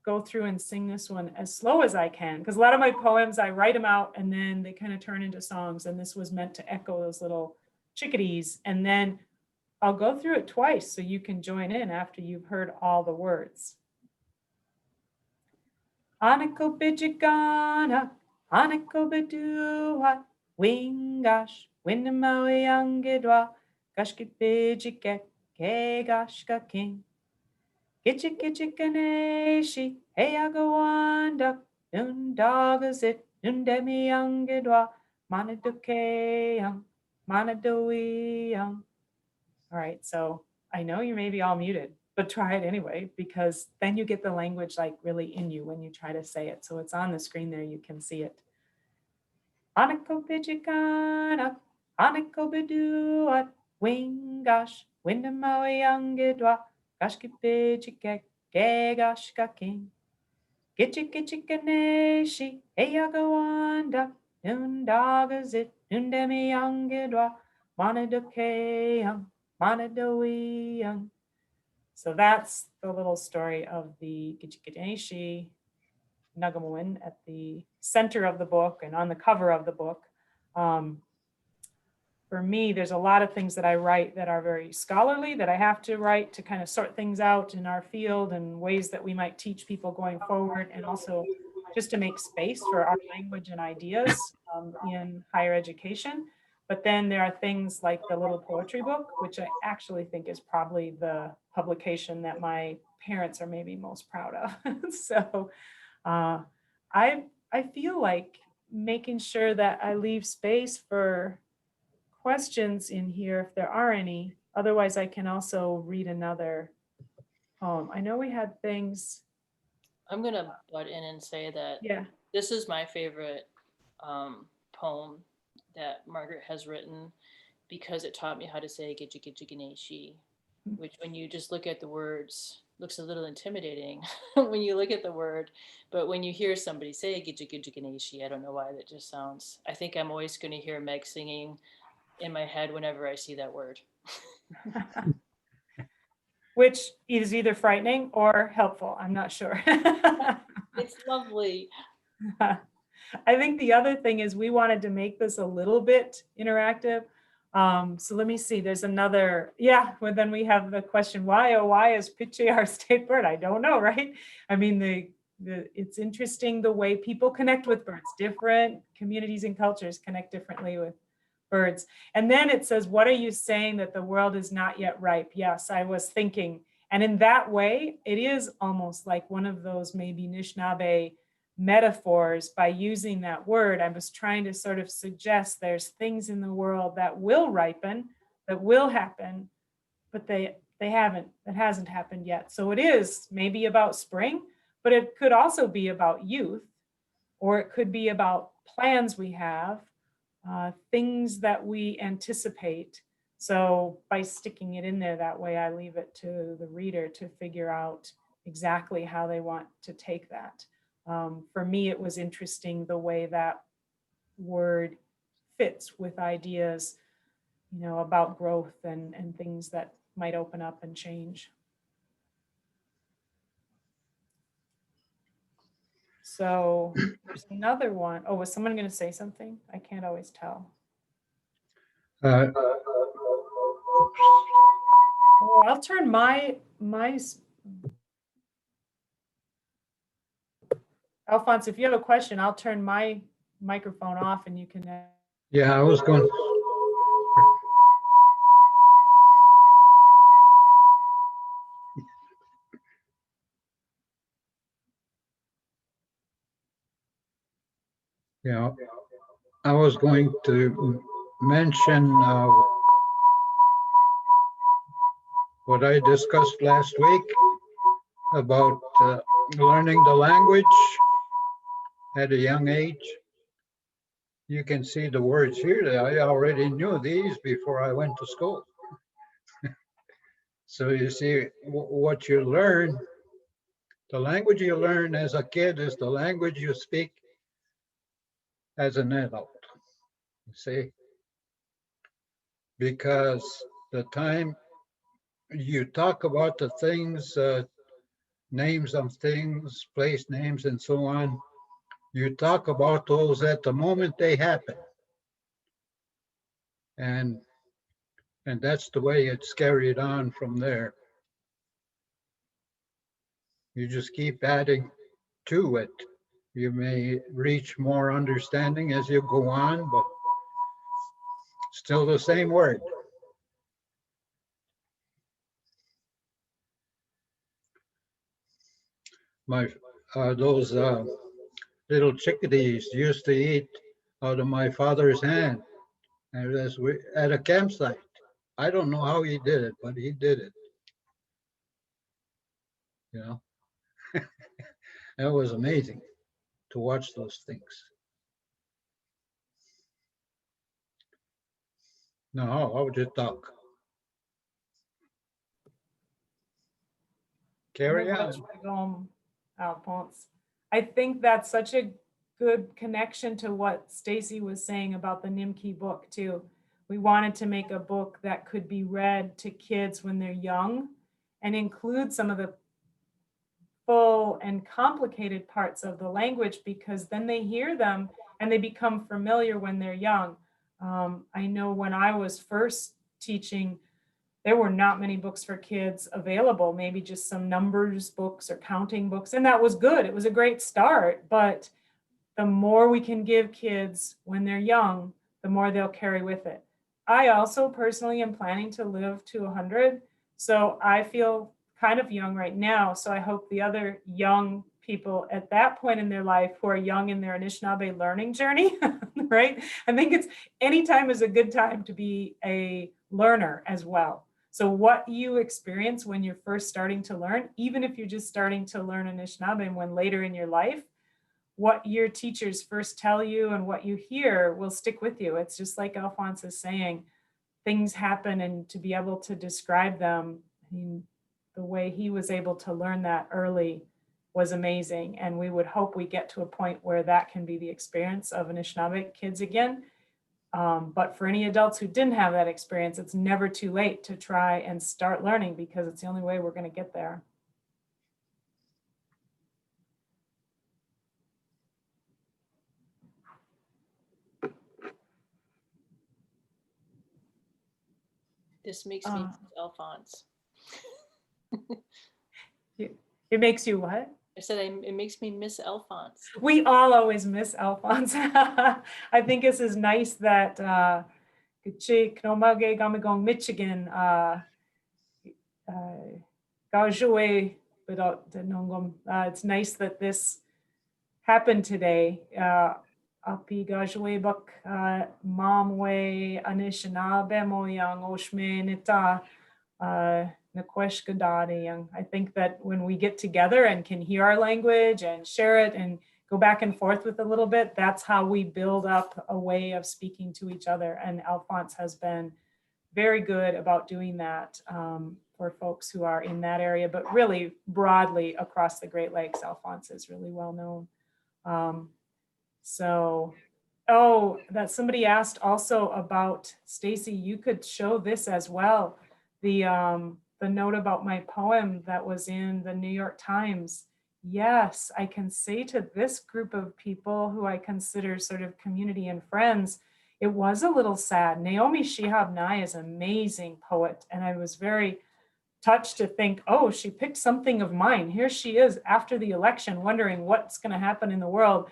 go through and sing this one as slow as I can, because a lot of my poems, I write them out and then they kind of turn into songs, and this was meant to echo those little chickadees. And then I'll go through it twice so you can join in after you've heard all the words. Onkobijaganak, Onkobiduwat, Wingash, Windamawiangidwa, Gashkibijigegegashka king. Gijigijigaaneshiinh Gikendaan, Nundagazit, Nundemiangidwa, Manadukeyang, Manadawiyang. All right, so I know you may be all muted, but try it anyway, because then you get the language like really in you when you try to say it. So it's on the screen there, you can see it. Onkobijaganak, Onkobiduwat, Wingash, Windamawiangidwa, Gashkibijigegegashka king. Gijigijigaaneshiinh Gikendaan, Nundagazit, Nundemiangidwa, Manadukeyang, Manadawiyang. So that's the little story of the Gijigijigaaneshiinh at the center of the book and on the cover of the book. For me, there's a lot of things that I write that are very scholarly that I have to write to kind of sort things out in our field and ways that we might teach people going forward, and also just to make space for our language and ideas in higher education. But then there are things like the little poetry book, which I actually think is probably the publication that my parents are maybe most proud of. So I feel like making sure that I leave space for questions in here if there are any. Otherwise, I can also read another poem. I know we had things. I'm going to butt in and say that this is my favorite poem that Margaret has written, because it taught me how to say Gijigijigaaneshiinh, which when you just look at the words, looks a little intimidating when you look at the word, but when you hear somebody say Gijigijigaaneshiinh, I don't know why, that just sounds, I think I'm always going to hear Meg singing in my head whenever I see that word. Which is either frightening or helpful, I'm not sure. It's lovely. I think the other thing is we wanted to make this a little bit interactive. So let me see, there's another, well, then we have the question, why, oh, why is Piche our state bird? I don't know, right? I mean, it's interesting the way people connect with birds. Different communities and cultures connect differently with birds. And then it says, what are you saying that the world is not yet ripe? Yes, I was thinking, And in that way, it is almost like one of those maybe Anishinaabe metaphors. By using that word, I was trying to sort of suggest there's things in the world that will ripen, that will happen, but they haven't, it hasn't happened yet. So it is maybe about spring, but it could also be about youth, or it could be about plans we have, things that we anticipate. So by sticking it in there that way, I leave it to the reader to figure out exactly how they want to take that. For me, it was interesting the way that word fits with ideas, you know, about growth and things that might open up and change. So there's another one. Oh, was someone going to say something? I can't always tell. Oh, I'll turn my Alphonse, if you have a question, I'll turn my microphone off and you can. Yeah, I was going. Yeah, I was going to mention what I discussed last week about learning the language at a young age. You can see the words here. I already knew these before I went to school. So you see, what you learn, the language you learn as a kid is the language you speak as an adult. You see, because the time you talk about the things, names of things, place names, and so on, you talk about those at the moment they happen. And that's the way it's carried on from there. You just keep adding to it. You may reach more understanding as you go on, but still the same word. Those little chickadees used to eat out of my father's hand, and as we at a campsite. I don't know how he did it, but he did it. You know, that was amazing to watch those things. No, how would you talk? Carry on. Alphonse. I think that's such a good connection to what Stacy was saying about the Nimkii book too. We wanted to make a book that could be read to kids when they're young and include some of the full and complicated parts of the language, because then they hear them and they become familiar when they're young. I know when I was first teaching, there were not many books for kids available, maybe just some numbers books or counting books. And that was good. It was a great start. But the more we can give kids when they're young, the more they'll carry with it. I also personally am planning to live to 100. So I feel kind of young right now. So I hope the other young people at that point in their life who are young in their Anishinaabe learning journey, right? I think it's any time is a good time to be a learner as well. So what you experience when you're first starting to learn, even if you're just starting to learn Anishinaabe, and when later in your life, what your teachers first tell you and what you hear will stick with you. It's just like Alphonse is saying, things happen, and to be able to describe them, I mean, the way he was able to learn that early was amazing. And we would hope we get to a point where that can be the experience of Anishinaabe kids again. But for any adults who didn't have that experience, it's never too late to try and start learning, because it's the only way we're going to get there. This makes me Alphonse. It makes you what? I said it makes me miss Alphonse. We all always miss Alphonse. I think this is nice that Gijigijigaaneshiinh Michigan Gajue without the Nongom. It's nice that this happened today. Api Gajue Buk Mamwe Anishinaabemowin Oshme Nita Nakweshkadadi. I think that when we get together and can hear our language and share it and go back and forth with a little bit, that's how we build up a way of speaking to each other. And Alphonse has been very good about doing that for folks who are in that area, but really broadly across the Great Lakes. Alphonse is really well known. That somebody asked also about, Stacy, you could show this as well. The note about my poem that was in the New York Times. Yes, I can say to this group of people who I consider sort of community and friends, it was a little sad. Naomi Shihab Nye is an amazing poet. And I was very touched to think, oh, she picked something of mine. Here she is after the election, wondering what's going to happen in the world.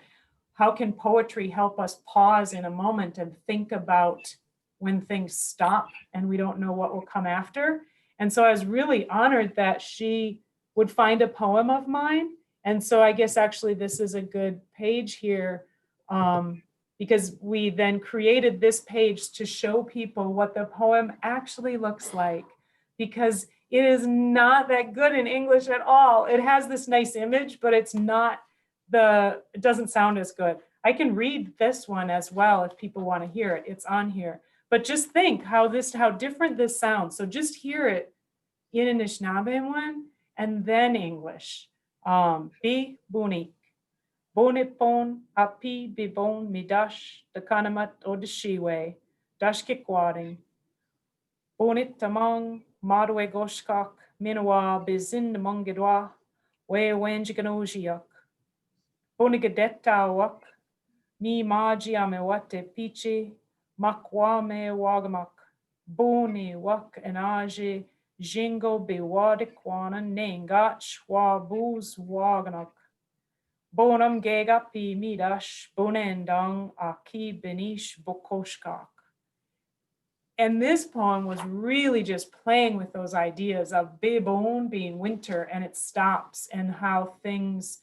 How can poetry help us pause in a moment and think about when things stop and we don't know what will come after? And so I was really honored that she would find a poem of mine. And so I guess actually this is a good page here, because we then created this page to show people what the poem actually looks like, because it is not that good in English at all. It has this nice image, but it's not it doesn't sound as good. I can read this one as well if people want to hear it. It's on here. But just think how different this sounds. So just hear it in Anishinaabemowin and then English. Bi bunik. Bonipon api bibon midash the kanamat odeshiwe. Dash kikwading. Bonit tamang madwe goshkak minawa bizin mongedwa. We wenjiganojiak. Bonigadetawak. Mi maji amewate pichi. Makwame wagamak. Boni wak enaji. Jingo biwadikwana nengach wabuz waganak. Bonam gegapi midash bonendang aki benish bokoshkak. And this poem was really just playing with those ideas of bebon being winter and it stops, and how things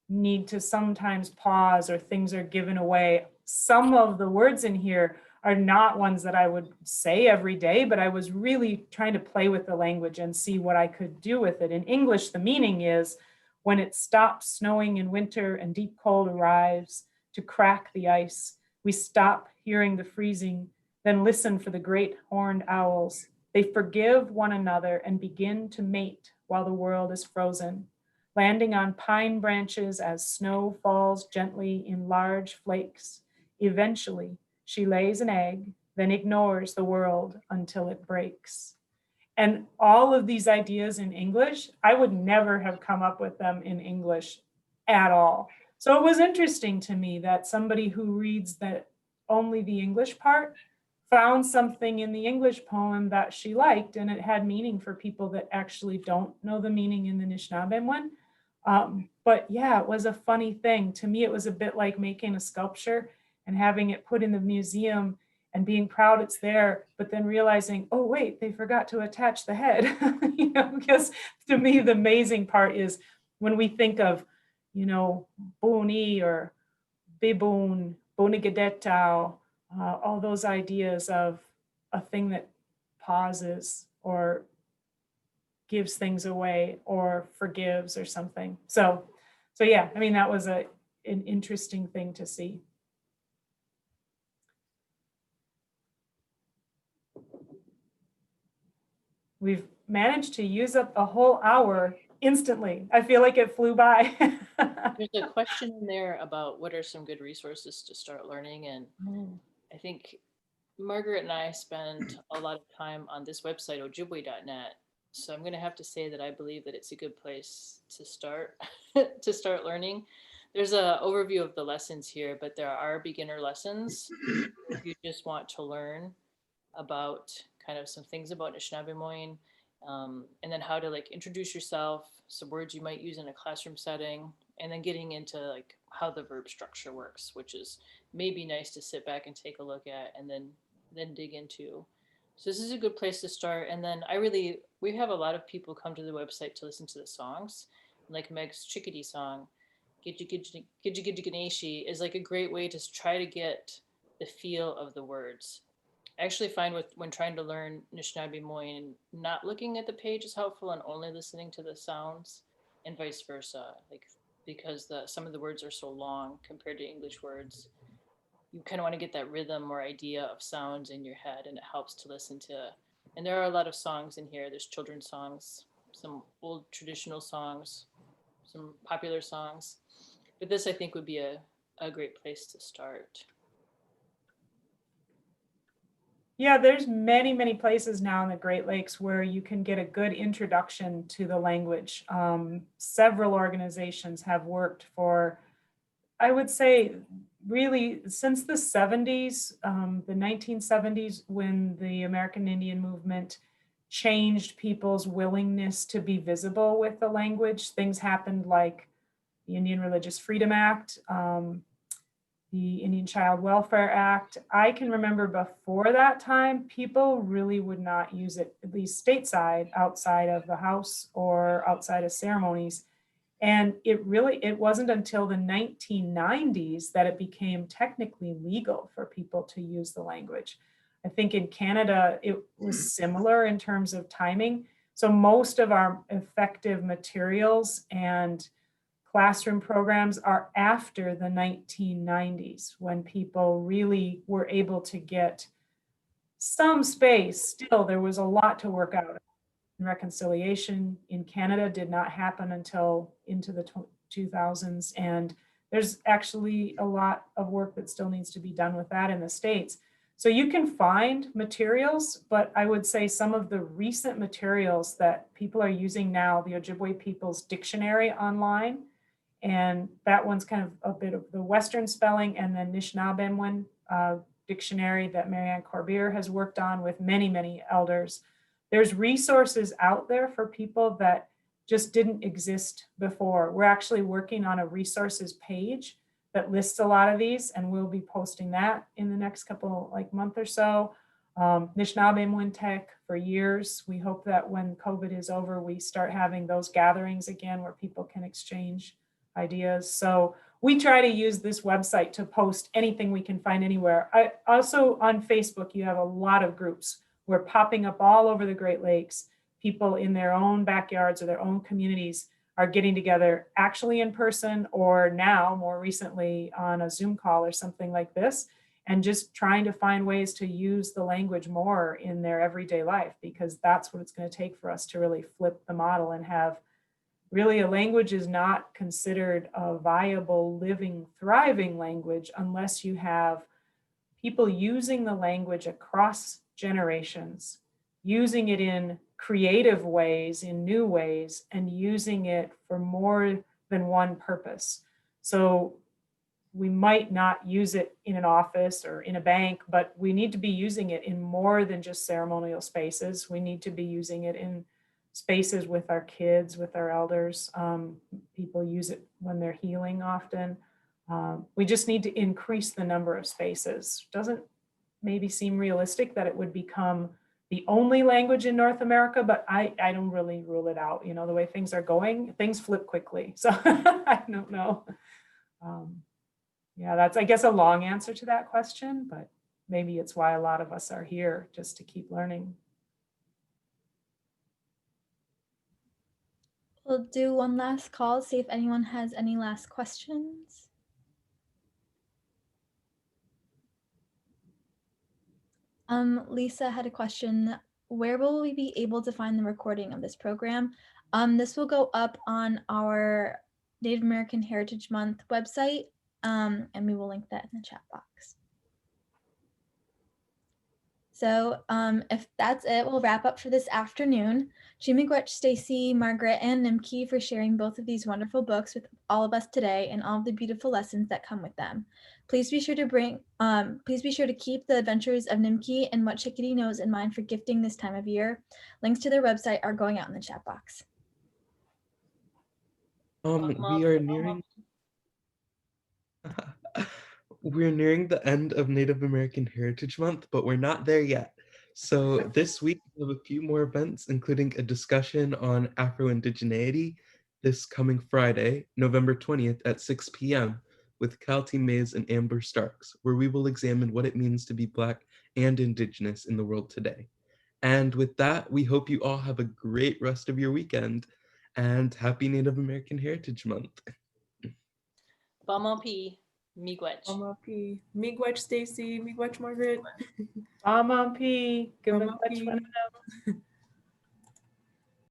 need to sometimes pause or things are given away. Some of the words in here are not ones that I would say every day, but I was really trying to play with the language and see what I could do with it. In English, the meaning is when it stops snowing in winter and deep cold arrives to crack the ice, we stop hearing the freezing, then listen for the great horned owls. They forgive one another and begin to mate while the world is frozen, landing on pine branches as snow falls gently in large flakes. Eventually, she lays an egg, then ignores the world until it breaks. And all of these ideas in English, I would never have come up with them in English at all. So it was interesting to me that somebody who reads only the English part found something in the English poem that she liked, and it had meaning for people that actually don't know the meaning in the Anishinaabemowin. But yeah, it was a funny thing. To me, it was a bit like making a sculpture and having it put in the museum and being proud it's there, but then realizing, oh wait, they forgot to attach the head. Because to me, the amazing part is when we think of, boni or bibun, bonigadetao, all those ideas of a thing that pauses or gives things away or forgives or something. So yeah, I mean, that was an interesting thing to see. We've managed to use up a whole hour instantly. I feel like it flew by. There's a question in there about what are some good resources to start learning. And I think Margaret and I spend a lot of time on this website, ojibwe.net. So I'm going to have to say that I believe that it's a good place to start learning. There's an overview of the lessons here, but there are beginner lessons if you just want to learn about kind of some things about Anishinaabemowin, and then how to introduce yourself, some words you might use in a classroom setting, and then getting into how the verb structure works, which is maybe nice to sit back and take a look at and then dig into. So this is a good place to start. And then we have a lot of people come to the website to listen to the songs. Like Meg's Chickadee song, Gijigijigaaneshiinh is like a great way to try to get the feel of the words. I actually find when trying to learn Anishinaabemowin, not looking at the page is helpful and only listening to the sounds, and vice versa. Like, because some of the words are so long compared to English words, you kind of want to get that rhythm or idea of sounds in your head, and it helps to listen to. And there are a lot of songs in here. There's children's songs, some old traditional songs, some popular songs. But this, I think, would be a great place to start. Yeah, there's many, many places now in the Great Lakes where you can get a good introduction to the language. Several organizations have worked for, I would say, really since the 70s, the 1970s, when the American Indian movement changed people's willingness to be visible with the language. Things happened like the Indian Religious Freedom Act, the Indian Child Welfare Act. I can remember before that time, people really would not use it, at least stateside, outside of the house or outside of ceremonies. And it wasn't until the 1990s that it became technically legal for people to use the language. I think in Canada, it was similar in terms of timing. So most of our effective materials and classroom programs are after the 1990s, when people really were able to get some space. Still, there was a lot to work out. Reconciliation in Canada did not happen until into the 2000s. And there's actually a lot of work that still needs to be done with that in the States. So you can find materials, but I would say some of the recent materials that people are using now, the Ojibwe People's Dictionary online, and that one's kind of a bit of the Western spelling, and then Anishinaabemowin dictionary that Marianne Corbier has worked on with many, many elders. There's resources out there for people that just didn't exist before. We're actually working on a resources page that lists a lot of these, and we'll be posting that in the next couple, month or so. Anishinaabemowin Tech for years. We hope that when COVID is over, we start having those gatherings again where people can exchange ideas. So we try to use this website to post anything we can find anywhere. Also on Facebook, you have a lot of groups. We're popping up all over the Great Lakes. People in their own backyards or their own communities are getting together actually in person, or now more recently on a Zoom call or something like this, and just trying to find ways to use the language more in their everyday life, because that's what it's going to take for us to really flip the model and have really a language is not considered a viable, living, thriving language unless you have people using the language across generations, using it in creative ways, in new ways, and using it for more than one purpose. So we might not use it in an office or in a bank, but we need to be using it in more than just ceremonial spaces. We need to be using it in spaces with our kids, with our elders. People use it when they're healing often. We just need to increase the number of spaces. Doesn't maybe seem realistic that it would become the only language in North America, but I don't really rule it out. You know, the way things are going, things flip quickly. So I don't know. Yeah, that's, I guess, a long answer to that question, but maybe it's why a lot of us are here, just to keep learning. We'll do one last call, see if anyone has any last questions. Lisa had a question. Where will we be able to find the recording of this program? This will go up on our Native American Heritage Month website, and we will link that in the chat box. So if that's it, we'll wrap up for this afternoon. Miigwech, Stacy, Margaret, and Nimkii for sharing both of these wonderful books with all of us today and all of the beautiful lessons that come with them. Please be sure to keep the Adventures of Nimkii and What Chickadee Knows in mind for gifting this time of year. Links to their website are going out in the chat box. We are nearing we're nearing the end of Native American Heritage Month, but we're not there yet. So this week we have a few more events, including a discussion on Afro-Indigeneity this coming Friday, November 20th at 6 p.m. with Calty Mays and Amber Starks, where we will examine what it means to be Black and Indigenous in the world today. And with that, we hope you all have a great rest of your weekend and happy Native American Heritage Month. Bamampi, miigwech. Bamampi. Miigwech, Stacy. Miigwech, Margaret. Bamampi. Give them Bamampi.